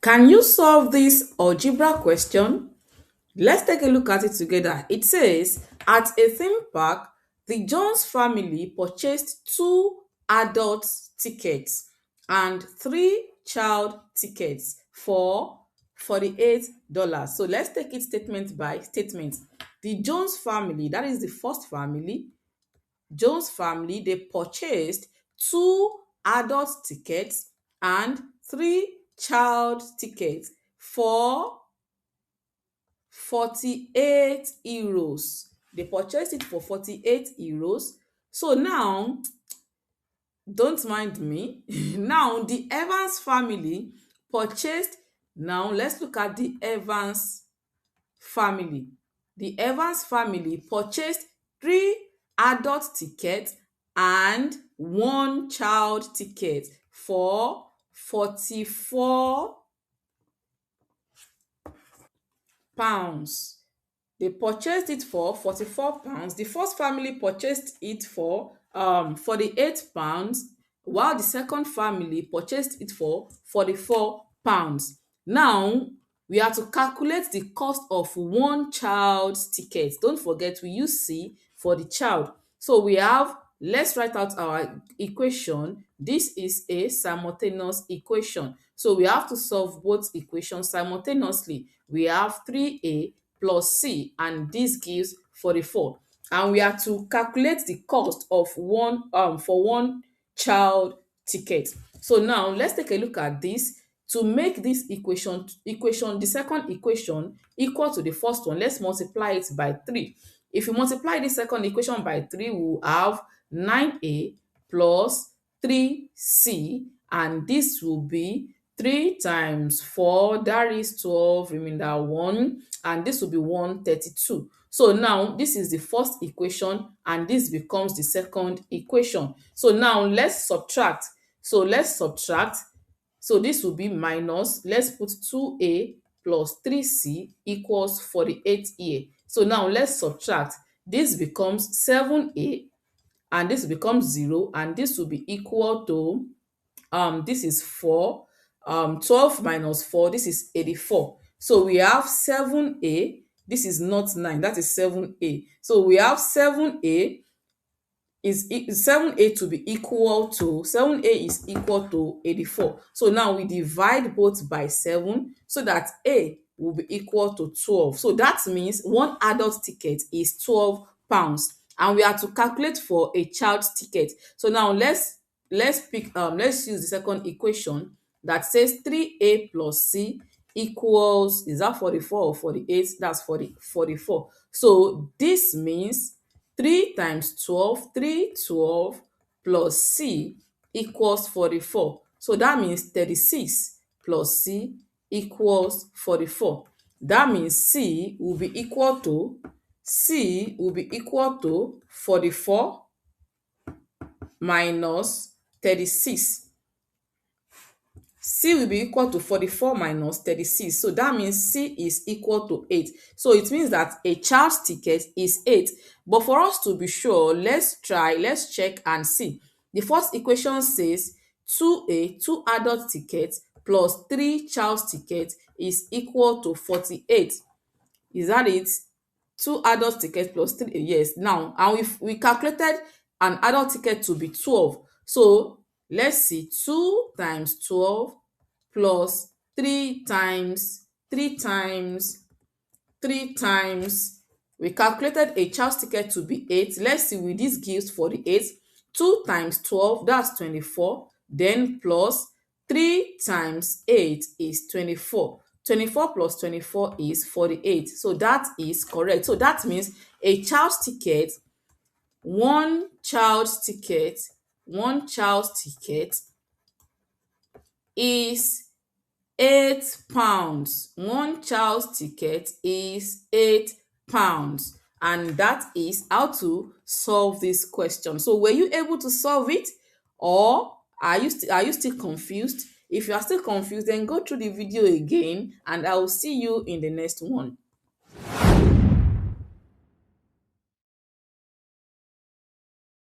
Can you solve this algebra question? Let's take a look at it together. It says, at a theme park, the Jones family purchased two adult tickets and three child tickets for $48. So let's take it statement by statement. The Jones family, that is the first family, Jones family, they purchased two adult tickets and three child tickets for 48 euros. They purchased it for 48 euros. So now, don't mind me. Now, the Evans family purchased. Now, let's look at the Evans family. The Evans family purchased three adult tickets and one child ticket for 44 pounds. They purchased it for 44 pounds. The first family purchased it for 48 pounds, while the second family purchased it for 44 pounds. Now, we have to calculate the cost of one child's ticket. Don't forget, we use C for the child. So we have, let's write out our equation. This is a simultaneous equation. So we have to solve both equations simultaneously. We have 3a plus c, and this gives 44. And we are to calculate the cost of one for one child ticket. So now let's take a look at this. To make this equation, the second equation equal to the first one, let's multiply it by 3. If you multiply the second equation by 3, we will have 9a plus 3c, and this will be 3 times 4, that is 12, remainder 1, and this will be 132. So now this is the first equation and this becomes the second equation. So now let's subtract. So this will be minus, let's put 2a plus 3c equals 48 here. So now let's subtract. This becomes 7a and this becomes 0, and this will be equal to this is 4, 12 minus 4, this is 84. So we have 7a, this is not 9, that is 7a. So we have 7a is 7a to be equal to 7a is equal to 84. So now we divide both by 7 so that a will be equal to 12. So that means one adult ticket is 12 pounds, and we have to calculate for a child ticket. So now let's use the second equation that says 3a plus c equals, is that 44 or 48? That's 44. So this means 3 times 12, 312 plus c equals 44. So that means 36 plus c equals 44. That means c will be equal to 44 minus 36. C will be equal to 44 minus 36. So that means C is equal to 8. So it means that a child's ticket is 8. But for us to be sure, let's check and see. The first equation says 2a, 2 adult tickets plus 3 child's tickets is equal to 48. Is that it? 2 adult tickets plus 3, yes. Now, and we calculated an adult ticket to be 12. So let's see, 2 times 12 plus 3 times 3 times 3 times, we calculated a child's ticket to be 8. Let's see, with this gives 48. 2 times 12, that's 24. Then plus 3 times 8 is 24. 24 plus 24 is 48. So that is correct. So that means a child's ticket, one child's ticket is 8 pounds. One child's ticket is 8 pounds. And that is how to solve this question. So were you able to solve it, or are you still confused? If you are still confused, then go through the video again and I will see you in the next one.